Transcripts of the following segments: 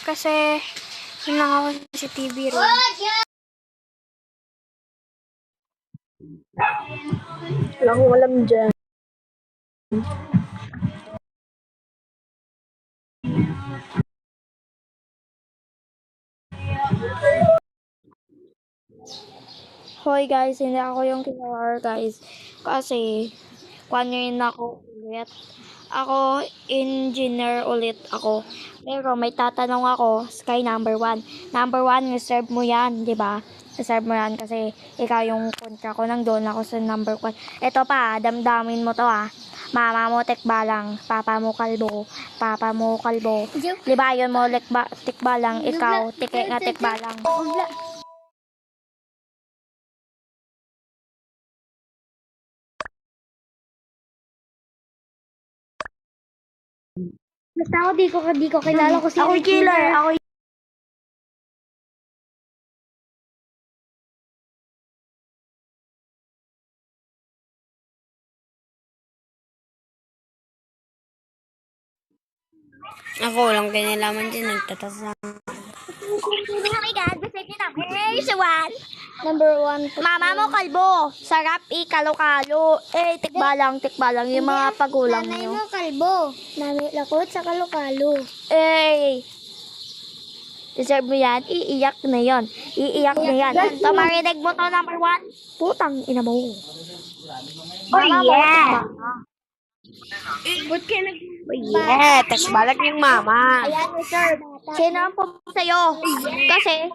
Kasi yun lang ako sa TV room. Wala akong alam dyan. Hoy guys, hindi ako yung killer guys. Kasi, rin ako ulit. Ako, engineer ulit ako. Pero may tatanong ako, Sky number 1. Number 1, reserve mo yan, di ba? Reserve mo yan kasi ikaw yung kontra ko, nang doon ako sa number 1. Ito pa, damdamin mo to Mama mo tekbalang, papa mo kalbo, papa mo kalbo. Di ba yun mo tekbalang, ikaw tike nga tekbalang. Basta ako di ko kilala ko si Ako killer, ako Ako lang kinalaman din, nagtatas lang. Oh my God, basta kita. Hey, Sawan. Number 1. Mama mo kalbo. Sarap ikalo-kalo. Tikbalang. Yung mga pagulang Nanay nyo. mo kalbo. Nanay lakot sa kalokalo. Deserve mo yan. Iiyak na yan. So, marinig mo to number 1. Putang ina mo. Mama mo, tikbalang. Ba't kayo Yeah, tas balag yung mama. Ayan, sir. Sino ang pumunta sa'yo? Kasi,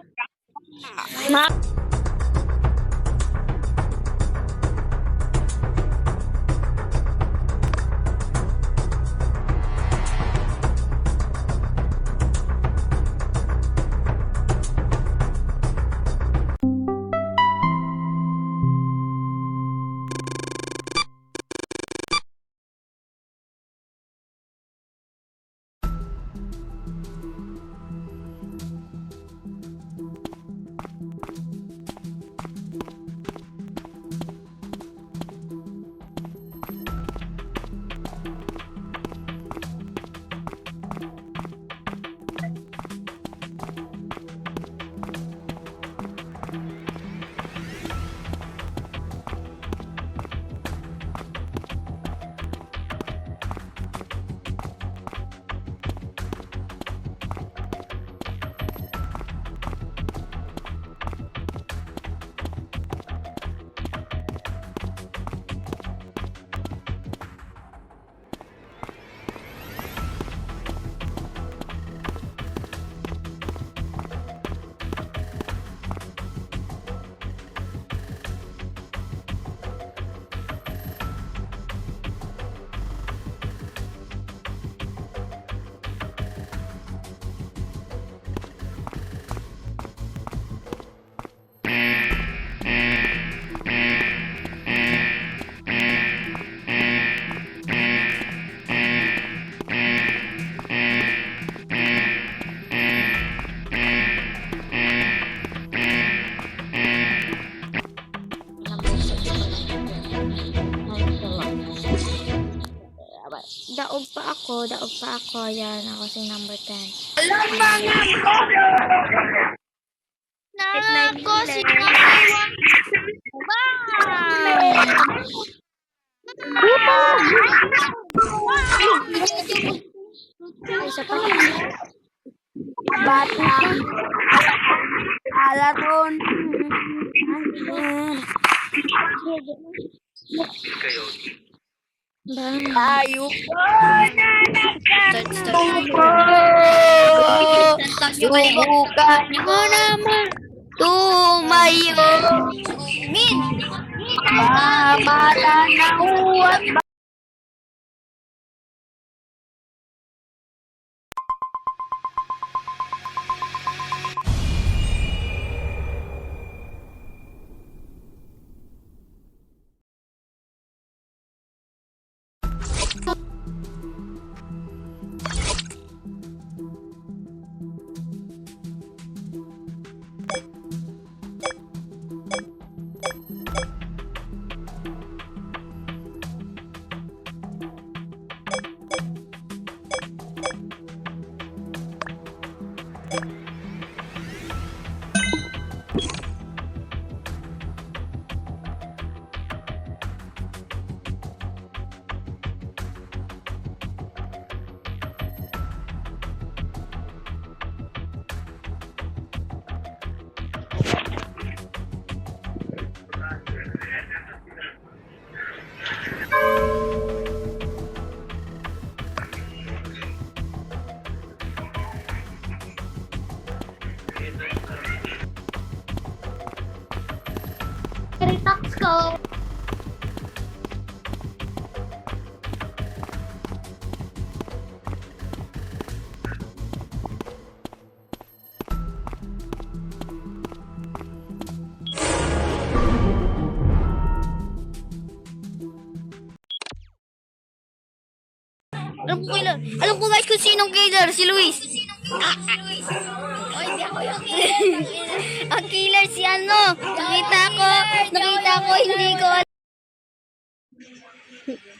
daog pa ako. Yan, ako si number 10. Nako, si number 1. Isa pa. Bata. Alaton. Tayo po subukan mo naman tumayo. Min! Pamatanaw at Retox ko. Alam ko guys kung sinong killer, si Luis. Oy, di ako yung killer. Ang killer si ano. Nakita ko, hindi ko alam.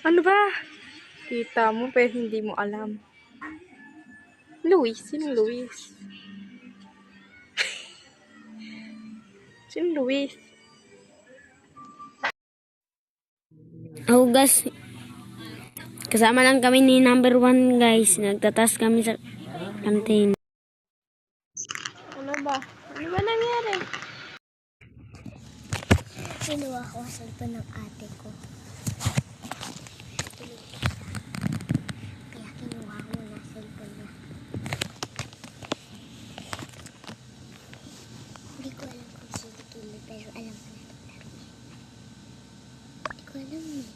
Ano ba? Kita mo pero hindi mo alam. Luis? Sinong Luis? Sinong Luis? Oh, guys. Kasama lang kami ni number 1, guys. Nagtatas kami sa canteen. Ano ba? Ano ba nangyari? Kinuha ko ang cellphone ng ate ko. Kaya kinuha ko na cellphone niya. Hindi ko alam kung sino killer, pero alam ko na ito laro. Hindi ko alam eh.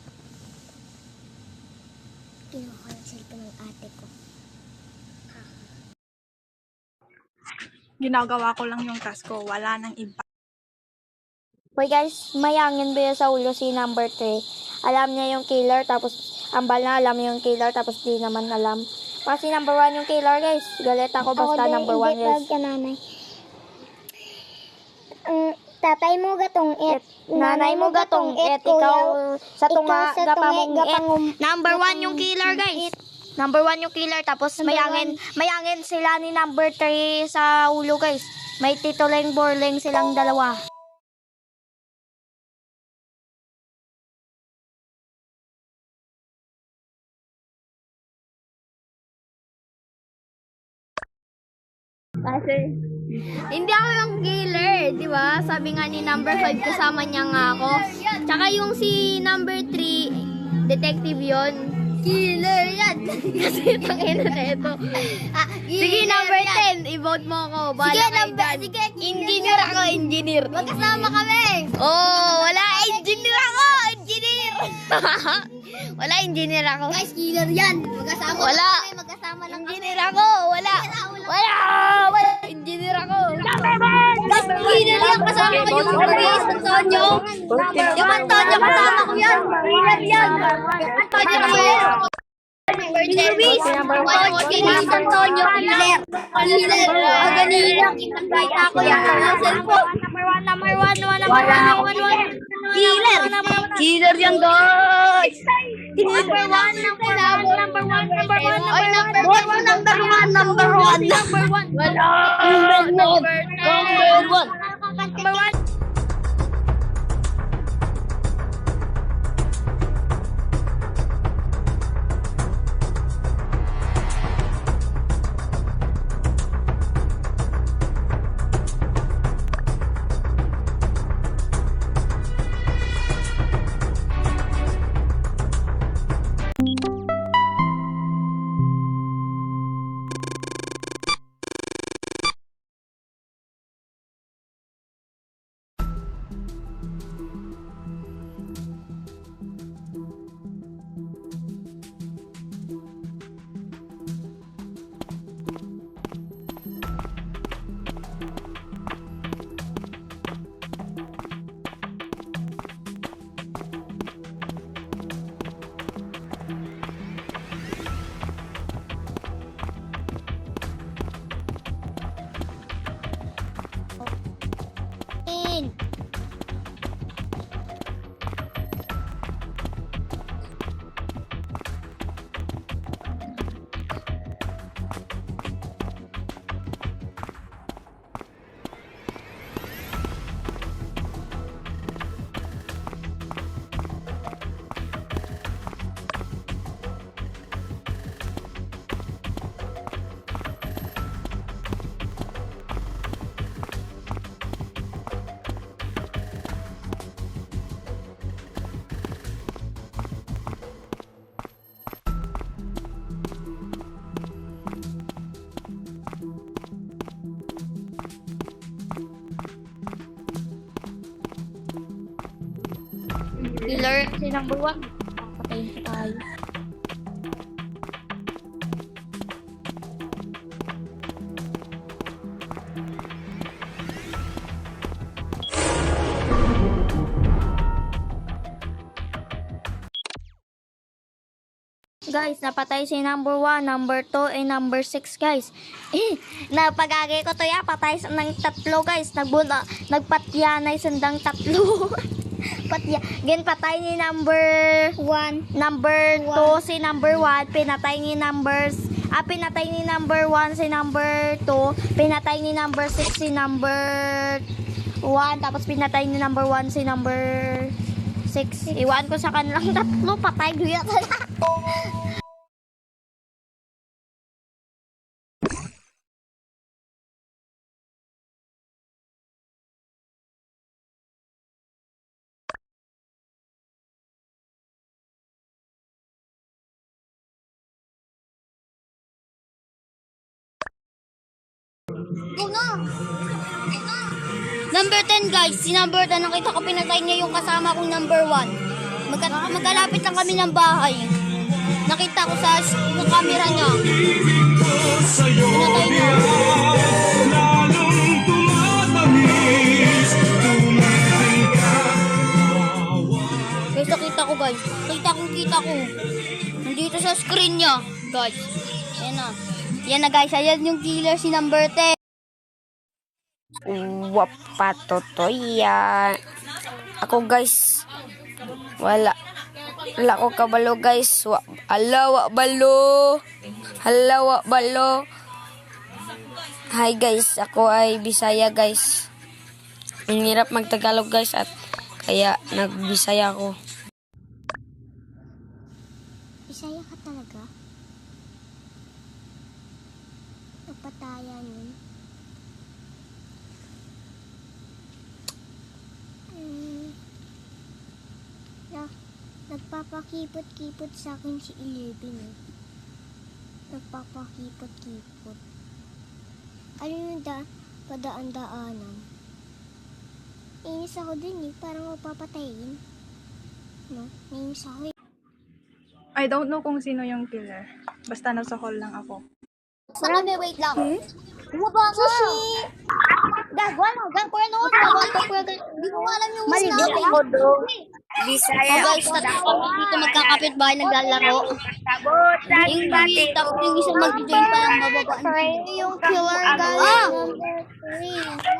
Kinuha ko ang cellphone ng ate ko. Ginagawa ko lang yung task ko. Wala nang iba. Hoy guys, mayangin ba sa ulo si number 3? Alam niya yung killer, tapos ambal na alam yung killer, tapos di naman alam. Kasi number 1 yung killer guys. Galit ako basta number 1 guys. Hindi ka nanay. Tatay mo gatong it. Nanay mo gatong it, ikaw sa tunga ikaw sa gapamong tunga, it. gapangum- Number 1 yung killer guys. Number 1 yung killer, tapos mayangin sila ni number 3 sa ulo guys. May titoleng borleng silang dalawa. Kasi, hindi ako yung killer, di ba? Sabi nga ni number 5, kasama niya nga ako. Tsaka yung si number 3, detective yon. Killer yan! Kasi tangina na ito. Sige, number 10, i-vote mo ako. Sige, engineer ako, engineer. Magkasama kami! Oh, wala, engineer ako! Engineer! Wala, engineer ako. Guys, killer yan! Magkasama wala. Kami, magkasama lang engineer ako! Wala! Wala! Engineer ako! Guys, killer yan! Kasama ko yung Luis Antonio! Yung Antonio, kasama ko yan! Killer yan! Antonio ko yan! Luis! Luis Antonio! Killer! Killer! Ganina! Kita ko yung cellphone! Number one! Killer! Killer yan, guys! Number one! killer, si number 1. Patayin ko tayo. Guys, napatay si number 1, number 2, and number 6, guys. Napagagay ko to ya, patay sa ng tatlo, guys. Nagpatyanay sandang tatlo. Patya. Gen patay ni number 1, number 2 si number 1, pinatay ni number 1 si number 2, pinatay ni number 6 si number 1, tapos pinatay ni number 1 si number 6. Iwan ko sa kanilang tatlo, patay guya talaga. Number 10 guys, si number 10 nakita ko pinatay niya yung kasama kong number 1. Magkalapit lang kami ng bahay. Nakita ko sa camera niya. Pinatay niya. Guys, nakita ko guys. Kita ko. Nandito sa screen niya. Guys. Ayan na. Yan na guys, ayan yung killer si number 10. Wapatotoy yan. Ako guys, wala ko kabalo guys. Hala wa balo. Hi guys, ako ay Bisaya guys. Ang hirap magtagalog guys at kaya nagbisaya ako. Bisaya ka talaga? Napatayan yun. Nagpapakipot-kipot sa akin si 11 eh. Nagpapakipot-kipot. Ano yung padaan-daanan? Inis ako din eh, parang mapapatayin. No? Nainis ako eh. I don't know kung sino yung killer. Basta nasa hall lang ako. Sa kami, wait lang. Bumaba ka! Sushi! Gagwa na, gagwa na. Hindi ko alam yung mas namin. Bisaya. Guys, tatlo kami dito magkakapit bahay naglalaro. Yung isa mag-join pa lang bababa. Yung killer, guys.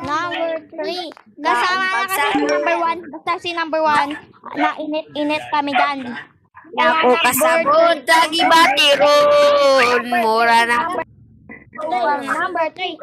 Number 3. Kasama na kasi si number 1. Basta si number 1. Na init kami dyan. Ako kasabot lagi batiron. Mura na. Number 3.